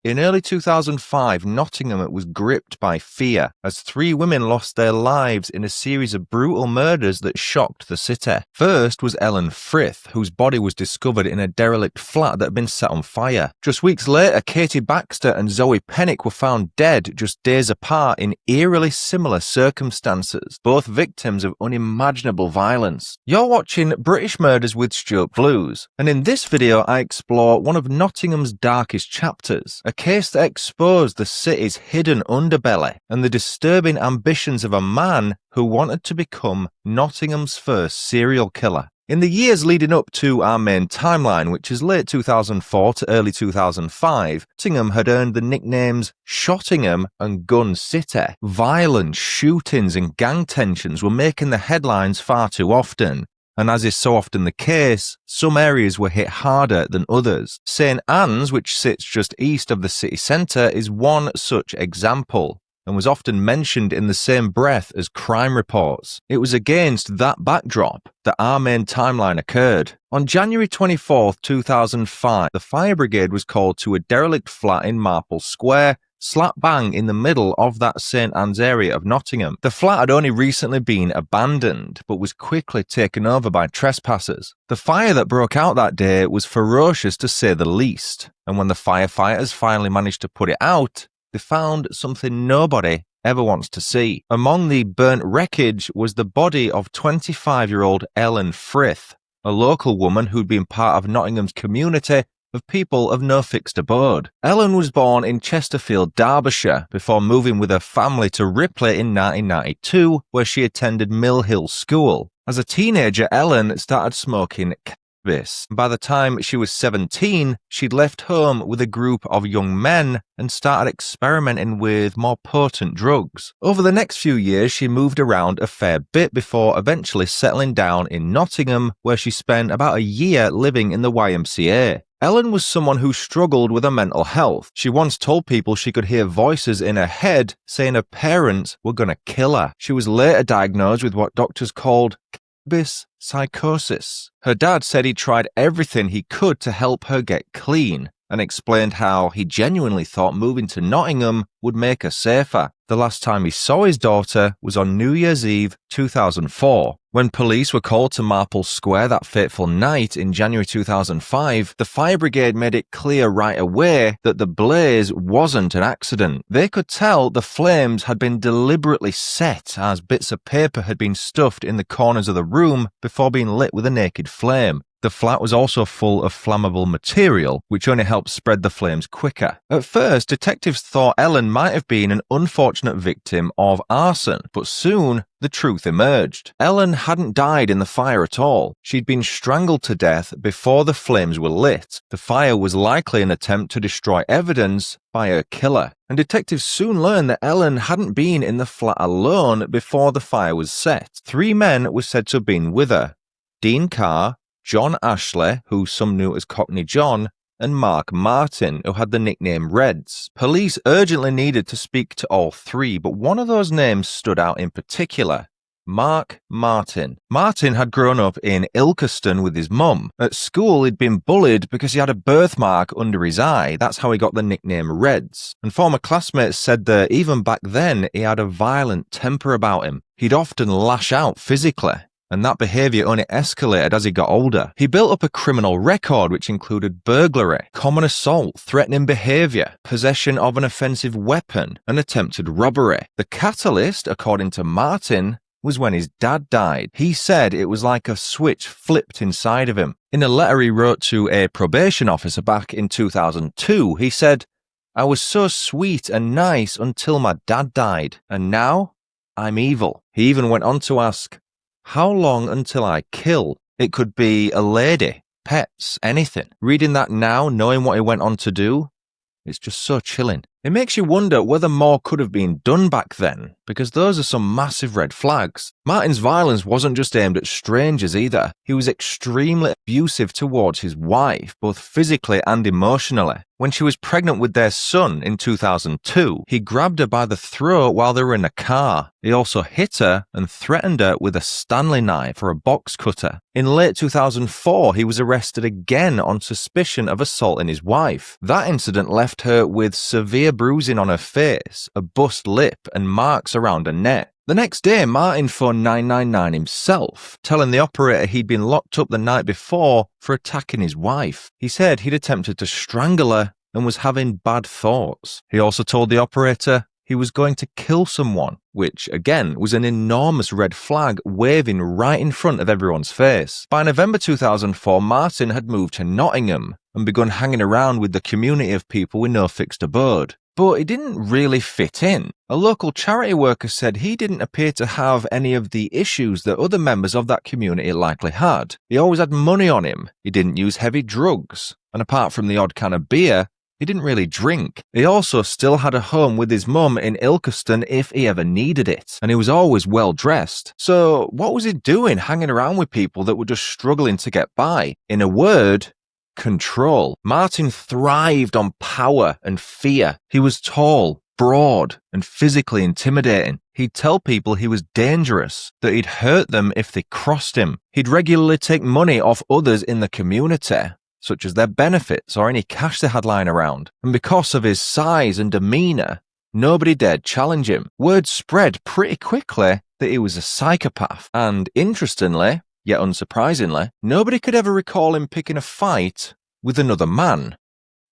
In early 2005, Nottingham was gripped by fear as 3 women lost their lives in a series of brutal murders that shocked the city. First was Ellen Frith, whose body was discovered in a derelict flat that had been set on fire. Just weeks later, Katie Baxter and Zoe Pennick were found dead just days apart in eerily similar circumstances, both victims of unimaginable violence. You're watching British Murders with Stuart Blues, and in this video I explore one of Nottingham's darkest chapters, a case that exposed the city's hidden underbelly and the disturbing ambitions of a man who wanted to become Nottingham's first serial killer. In the years leading up to our main timeline, which is late 2004 to early 2005, Nottingham had earned the nicknames Shottingham and Gun City. Violent shootings and gang tensions were making the headlines far too often. And as is so often the case, some areas were hit harder than others. St Anne's, which sits just east of the city centre, is one such example, and was often mentioned in the same breath as crime reports. It was against that backdrop that our main timeline occurred. On January 24, 2005, the fire brigade was called to a derelict flat in Marple Square, slap bang in the middle of that St Anne's area of Nottingham. The flat had only recently been abandoned, but was quickly taken over by trespassers. The fire that broke out that day was ferocious to say the least, and when the firefighters finally managed to put it out, they found something nobody ever wants to see. Among the burnt wreckage was the body of 25-year-old Ellen Frith, a local woman who'd been part of Nottingham's community of people of no fixed abode. Ellen was born in Chesterfield, Derbyshire, before moving with her family to Ripley in 1992, where she attended Mill Hill School. As a teenager, Ellen started smoking cannabis. By the time she was 17, she'd left home with a group of young men and started experimenting with more potent drugs. Over the next few years, she moved around a fair bit before eventually settling down in Nottingham, where she spent about a year living in the YMCA. Ellen was someone who struggled with her mental health. She once told people she could hear voices in her head saying her parents were going to kill her. She was later diagnosed with what doctors called cannabis psychosis. Her dad said he tried everything he could to help her get clean, and explained how he genuinely thought moving to Nottingham would make her safer. The last time he saw his daughter was on New Year's Eve 2004. When police were called to Marple Square that fateful night in January 2005, the fire brigade made it clear right away that the blaze wasn't an accident. They could tell the flames had been deliberately set as bits of paper had been stuffed in the corners of the room before being lit with a naked flame. The flat was also full of flammable material, which only helped spread the flames quicker. At first, detectives thought Ellen might have been an unfortunate victim of arson, but soon the truth emerged. Ellen hadn't died in the fire at all. She'd been strangled to death before the flames were lit. The fire was likely an attempt to destroy evidence by her killer. And detectives soon learned that Ellen hadn't been in the flat alone before the fire was set. 3 men were said to have been with her: Dean Carr, John Ashley, who some knew as Cockney John, and Mark Martin, who had the nickname Reds. Police urgently needed to speak to all 3, but one of those names stood out in particular: Mark Martin. Martin had grown up in Ilkeston with his mum. At school, he'd been bullied because he had a birthmark under his eye. That's how he got the nickname Reds. And former classmates said that even back then, he had a violent temper about him. He'd often lash out physically, and that behaviour only escalated as he got older. He built up a criminal record which included burglary, common assault, threatening behaviour, possession of an offensive weapon, and attempted robbery. The catalyst, according to Martin, was when his dad died. He said it was like a switch flipped inside of him. In a letter he wrote to a probation officer back in 2002, he said, "I was so sweet and nice until my dad died, and now I'm evil." He even went on to ask, "How long until I kill?" It could be a lady, pets, anything. Reading that now, knowing what he went on to do, it's just so chilling. It makes you wonder whether more could have been done back then, because those are some massive red flags. Martin's violence wasn't just aimed at strangers either. He was extremely abusive towards his wife, both physically and emotionally. When she was pregnant with their son in 2002, he grabbed her by the throat while they were in a car. He also hit her and threatened her with a Stanley knife or a box cutter. In late 2004, he was arrested again on suspicion of assaulting his wife. That incident left her with severe bruising on her face, a bust lip, and marks around her neck. The next day, Martin phoned 999 himself, telling the operator he'd been locked up the night before for attacking his wife. He said he'd attempted to strangle her and was having bad thoughts. He also told the operator he was going to kill someone, which, again, was an enormous red flag waving right in front of everyone's face. By November 2004, Martin had moved to Nottingham and begun hanging around with the community of people with no fixed abode. But he didn't really fit in. A local charity worker said he didn't appear to have any of the issues that other members of that community likely had. He always had money on him, he didn't use heavy drugs, and apart from the odd can of beer, he didn't really drink. He also still had a home with his mum in Ilkeston if he ever needed it, and he was always well dressed. So what was he doing hanging around with people that were just struggling to get by? In a word, control. Martin thrived on power and fear. He was tall, broad, and physically intimidating. He'd tell people he was dangerous, that he'd hurt them if they crossed him. He'd regularly take money off others in the community, such as their benefits or any cash they had lying around. And because of his size and demeanour, nobody dared challenge him. Word spread pretty quickly that he was a psychopath. And interestingly, yet unsurprisingly, nobody could ever recall him picking a fight with another man.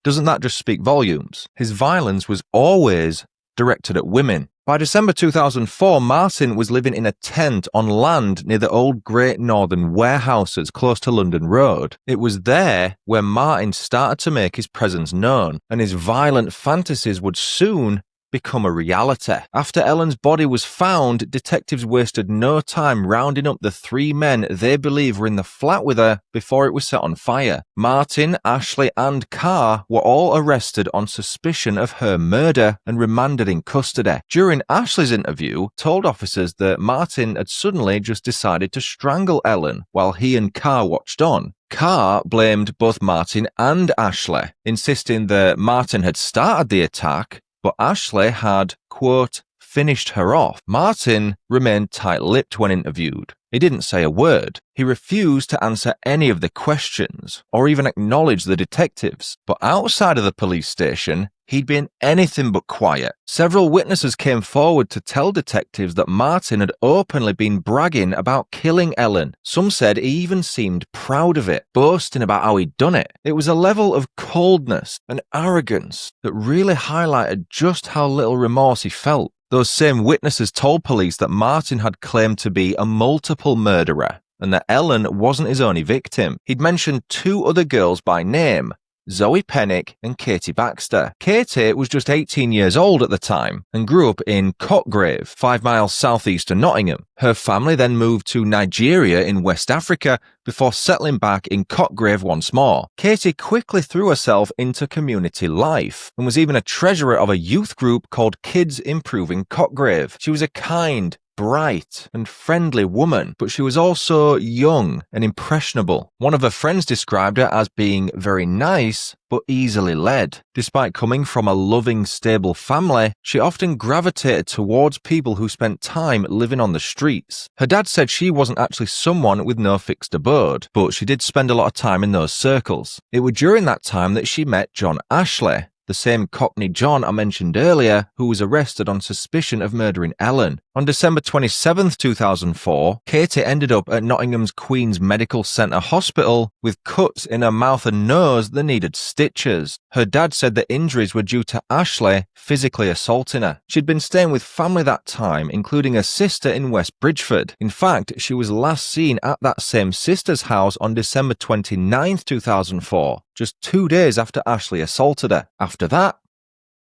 Doesn't that just speak volumes? His violence was always directed at women. By December 2004, Martin was living in a tent on land near the old Great Northern warehouses close to London Road. It was there where Martin started to make his presence known, and his violent fantasies would soon become a reality. After Ellen's body was found, detectives wasted no time rounding up the three men they believe were in the flat with her before it was set on fire. Martin, Ashley, and Carr were all arrested on suspicion of her murder and remanded in custody. During Ashley's interview, told officers that Martin had suddenly just decided to strangle Ellen while he and Carr watched on. Carr blamed both Martin and Ashley, insisting that Martin had started the attack, but Ashley had, quote, finished her off. Martin remained tight-lipped when interviewed. He didn't say a word. He refused to answer any of the questions or even acknowledge the detectives. But outside of the police station, he'd been anything but quiet. Several witnesses came forward to tell detectives that Martin had openly been bragging about killing Ellen. Some said he even seemed proud of it, boasting about how he'd done it. It was a level of coldness and arrogance that really highlighted just how little remorse he felt. Those same witnesses told police that Martin had claimed to be a multiple murderer and that Ellen wasn't his only victim. He'd mentioned two other girls by name, Zoe Pennick and Katie Baxter. Katie was just 18 years old at the time and grew up in Cotgrave, 5 miles southeast of Nottingham. Her family then moved to Nigeria in West Africa before settling back in Cotgrave once more. Katie quickly threw herself into community life and was even a treasurer of a youth group called Kids Improving Cotgrave. She was a kind, bright and friendly woman, but she was also young and impressionable. One of her friends described her as being very nice, but easily led. Despite coming from a loving, stable family, she often gravitated towards people who spent time living on the streets. Her dad said she wasn't actually someone with no fixed abode, but she did spend a lot of time in those circles. It was during that time that she met John Ashley, the same Cockney John I mentioned earlier, who was arrested on suspicion of murdering Ellen. On December 27, 2004, Katie ended up at Nottingham's Queen's Medical Centre Hospital with cuts in her mouth and nose that needed stitches. Her dad said the injuries were due to Ashley physically assaulting her. She'd been staying with family that time, including a sister in West Bridgford. In fact, she was last seen at that same sister's house on December 29, 2004, just 2 days after Ashley assaulted her. After that,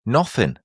nothing.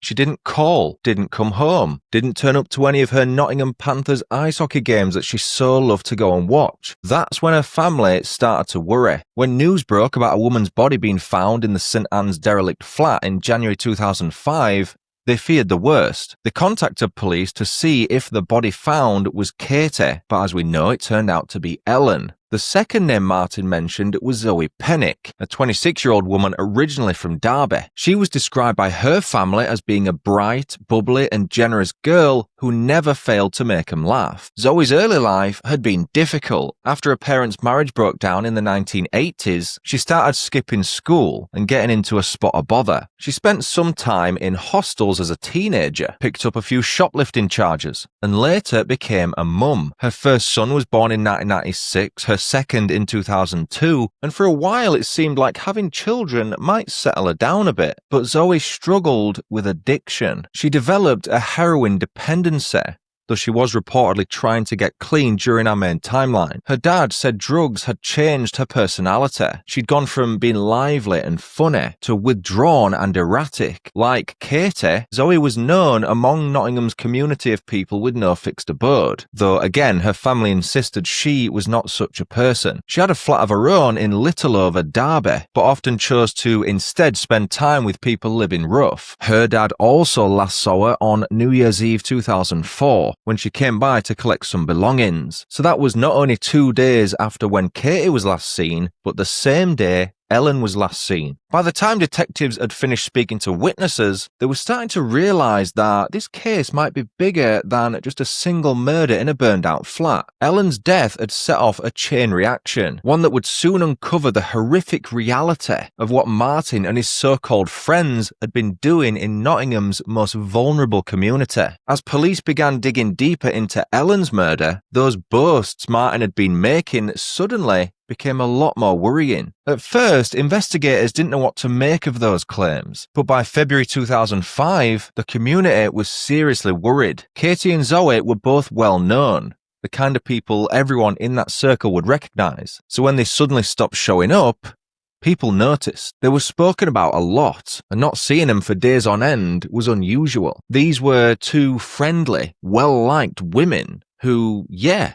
She didn't call, didn't come home, didn't turn up to any of her Nottingham Panthers ice hockey games that she so loved to go and watch. That's when her family started to worry. When news broke about a woman's body being found in the St Anne's derelict flat in January 2005, they feared the worst. They contacted police to see if the body found was Katie, but as we know, it turned out to be Ellen. The second name Martin mentioned was Zoe Pennick, a 26-year-old woman originally from Derby. She was described by her family as being a bright, bubbly and generous girl who never failed to make them laugh. Zoe's early life had been difficult. After her parents' marriage broke down in the 1980s, she started skipping school and getting into a spot of bother. She spent some time in hostels as a teenager, picked up a few shoplifting charges, and later became a mum. Her first son was born in 1996, her second in 2002, and for a while it seemed like having children might settle her down a bit. But Zoe struggled with addiction. She developed a heroin dependency, though she was reportedly trying to get clean during our main timeline. Her dad said drugs had changed her personality. She'd gone from being lively and funny to withdrawn and erratic. Like Katie, Zoe was known among Nottingham's community of people with no fixed abode, though again her family insisted she was not such a person. She had a flat of her own in Littleover, Derby, but often chose to instead spend time with people living rough. Her dad also last saw her on New Year's Eve 2004, when she came by to collect some belongings. So that was not only 2 days after when Katie was last seen, but the same day Ellen was last seen. By the time detectives had finished speaking to witnesses, they were starting to realise that this case might be bigger than just a single murder in a burned out flat. Ellen's death had set off a chain reaction, one that would soon uncover the horrific reality of what Martin and his so-called friends had been doing in Nottingham's most vulnerable community. As police began digging deeper into Ellen's murder, those boasts Martin had been making suddenly became a lot more worrying. At first, investigators didn't know what to make of those claims, but by February 2005, the community was seriously worried. Katie and Zoe were both well known, the kind of people everyone in that circle would recognise. So when they suddenly stopped showing up, people noticed. They were spoken about a lot, and not seeing them for days on end was unusual. These were two friendly, well-liked women who,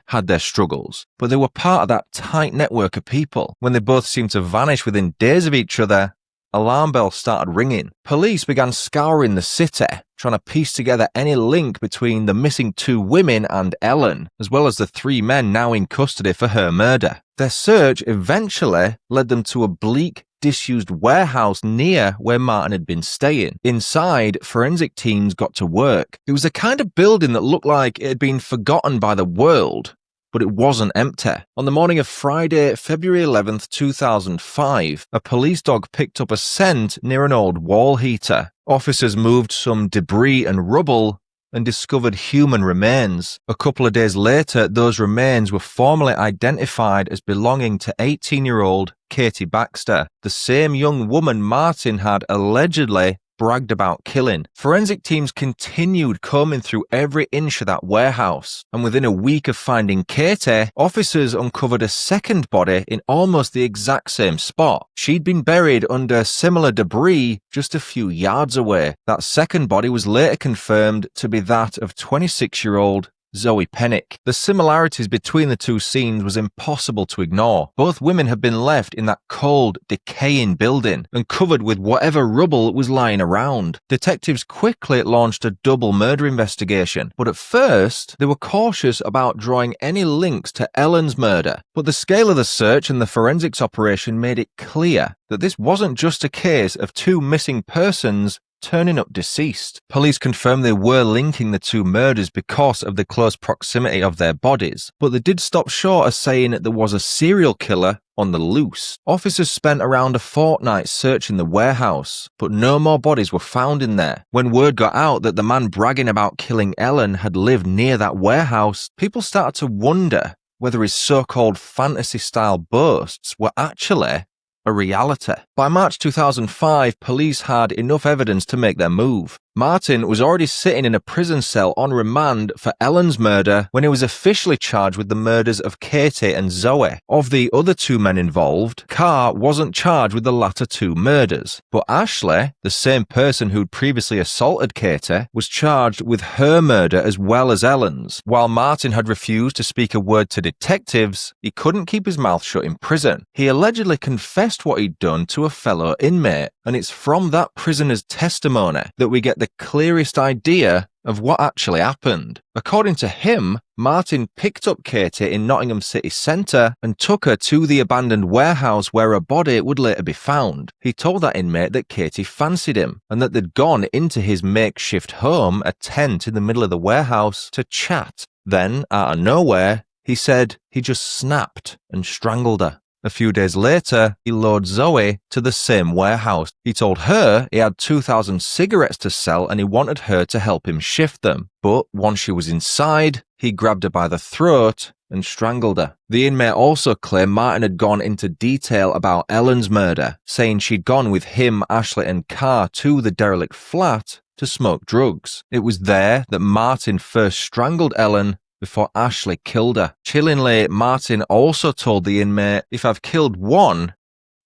had their struggles, but they were part of that tight network of people. When they both seemed to vanish within days of each other, alarm bells started ringing. Police began scouring the city, trying to piece together any link between the missing 2 women and Ellen, as well as the 3 men now in custody for her murder. Their search eventually led them to a bleak, disused warehouse near where Martin had been staying. Inside, forensic teams got to work. It was a kind of building that looked like it had been forgotten by the world, but it wasn't empty. On the morning of Friday, February 11th, 2005, a police dog picked up a scent near an old wall heater. Officers moved some debris and rubble and discovered human remains. A couple of days later, those remains were formally identified as belonging to 18-year-old Katie Baxter, the same young woman Martin had allegedly bragged about killing. Forensic teams continued combing through every inch of that warehouse, and within a week of finding Katie, officers uncovered a second body in almost the exact same spot. She'd been buried under similar debris just a few yards away. That second body was later confirmed to be that of 26-year-old Zoe Pennick. The similarities between the two scenes was impossible to ignore. Both women had been left in that cold, decaying building and covered with whatever rubble was lying around. Detectives quickly launched a double murder investigation, but at first they were cautious about drawing any links to Ellen's murder. But the scale of the search and the forensics operation made it clear that this wasn't just a case of 2 missing persons turning up deceased. Police confirmed they were linking the 2 murders because of the close proximity of their bodies, but they did stop short of saying that there was a serial killer on the loose. Officers spent around a fortnight searching the warehouse, but no more bodies were found in there. When word got out that the man bragging about killing Ellen had lived near that warehouse, people started to wonder whether his so-called fantasy-style boasts were actually a reality. By March 2005, police had enough evidence to make their move. Martin was already sitting in a prison cell on remand for Ellen's murder when he was officially charged with the murders of Katie and Zoe. Of the other two men involved, Carr wasn't charged with the latter two murders, but Ashley, the same person who'd previously assaulted Katie, was charged with her murder as well as Ellen's. While Martin had refused to speak a word to detectives, he couldn't keep his mouth shut in prison. He allegedly confessed what he'd done to a fellow inmate, and it's from that prisoner's testimony that we get the clearest idea of what actually happened. According to him, Martin picked up Katie in Nottingham city centre and took her to the abandoned warehouse where her body would later be found. He told that inmate that Katie fancied him and that they'd gone into his makeshift home, a tent in the middle of the warehouse, to chat. Then, out of nowhere, he said he just snapped and strangled her. A few days later, he lured Zoe to the same warehouse. He told her he had 2,000 cigarettes to sell and he wanted her to help him shift them. But once she was inside, he grabbed her by the throat and strangled her. The inmate also claimed Martin had gone into detail about Ellen's murder, saying she'd gone with him, Ashley and Carr to the derelict flat to smoke drugs. It was there that Martin first strangled Ellen before Ashley killed her. Chillingly, Martin also told the inmate, "If I've killed one,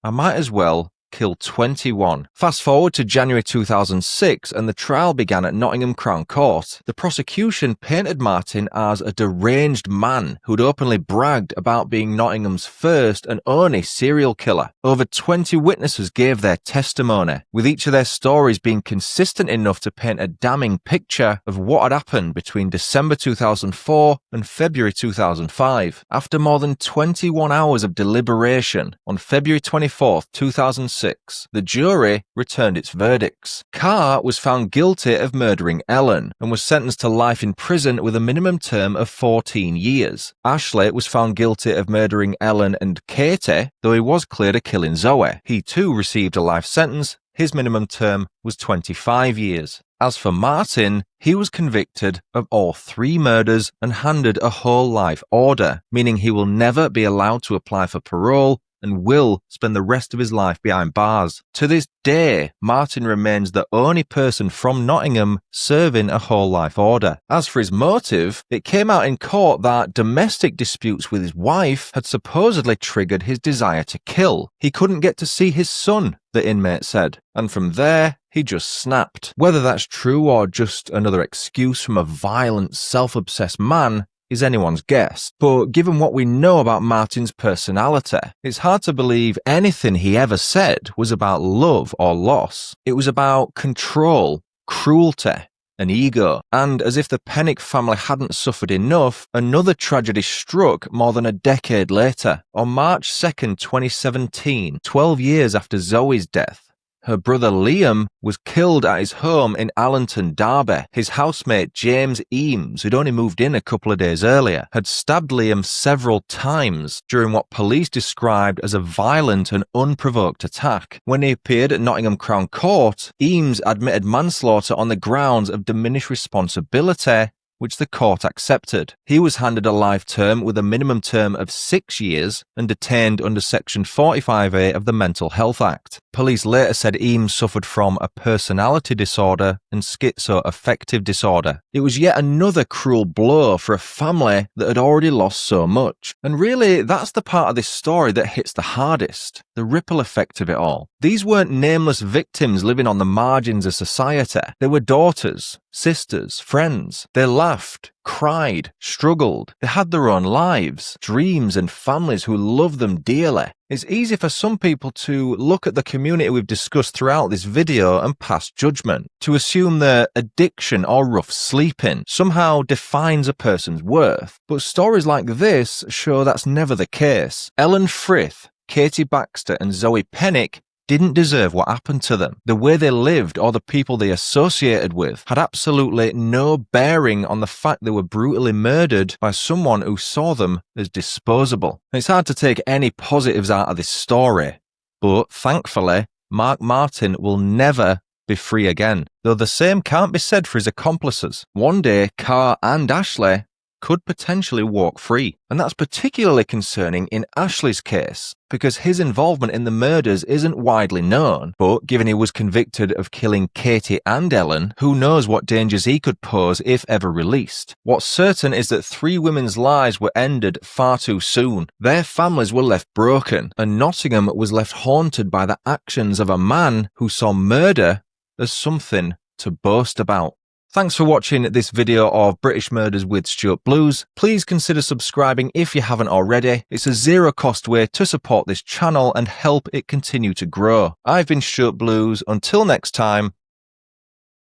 I might as well kill 21. Fast forward to January 2006 and the trial began at Nottingham Crown Court. The prosecution painted Martin as a deranged man who'd openly bragged about being Nottingham's first and only serial killer. Over 20 witnesses gave their testimony, with each of their stories being consistent enough to paint a damning picture of what had happened between December 2004 and February 2005. After more than 21 hours of deliberation, on February 24th, 2006, the jury returned its verdicts. Carr was found guilty of murdering Ellen and was sentenced to life in prison with a minimum term of 14 years. Ashley was found guilty of murdering Ellen and Katie, though he was cleared of killing Zoe. He too received a life sentence. His minimum term was 25 years. As for Martin, he was convicted of all 3 murders and handed a whole life order, meaning he will never be allowed to apply for parole and will spend the rest of his life behind bars. To this day, Martin remains the only person from Nottingham serving a whole life order. As for his motive, it came out in court that domestic disputes with his wife had supposedly triggered his desire to kill. He couldn't get to see his son, the inmate said, and from there, he just snapped. Whether that's true or just another excuse from a violent, self-obsessed man is anyone's guess, but given what we know about Martin's personality, it's hard to believe anything he ever said was about love or loss. It was about control, cruelty, and ego. And as if the Pennick family hadn't suffered enough, another tragedy struck more than a decade later. On March 2nd, 2017, 12 years after Zoe's death, her brother Liam was killed at his home in Allenton, Derby. His housemate James Eames, who'd only moved in a couple of days earlier, had stabbed Liam several times during what police described as a violent and unprovoked attack. When he appeared at Nottingham Crown Court, Eames admitted manslaughter on the grounds of diminished responsibility, which the court accepted. He was handed a life term with a minimum term of 6 years and detained under Section 45A of the Mental Health Act. Police later said Eames suffered from a personality disorder and schizoaffective disorder. It was yet another cruel blow for a family that had already lost so much. And really, that's the part of this story that hits the hardest, the ripple effect of it all. These weren't nameless victims living on the margins of society. They were daughters, sisters, friends. They laughed, cried, struggled. They had their own lives, dreams and families who loved them dearly. It's easy for some people to look at the community we've discussed throughout this video and pass judgment, to assume that addiction or rough sleeping somehow defines a person's worth. But stories like this show that's never the case. Ellen Frith, Katie Baxter and Zoe Pennick didn't deserve what happened to them. The way they lived or the people they associated with had absolutely no bearing on the fact they were brutally murdered by someone who saw them as disposable. It's hard to take any positives out of this story, but thankfully, Mark Martin will never be free again, though the same can't be said for his accomplices. One day, Carr and Ashley could potentially walk free. And that's particularly concerning in Ashley's case, because his involvement in the murders isn't widely known, but given he was convicted of killing Katie and Ellen, who knows what dangers he could pose if ever released. What's certain is that 3 women's lives were ended far too soon. Their families were left broken, and Nottingham was left haunted by the actions of a man who saw murder as something to boast about. Thanks for watching this video of British Murders with Stuart Blues. Please consider subscribing if you haven't already. It's a zero-cost way to support this channel and help it continue to grow. I've been Stuart Blues. Until next time,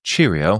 cheerio.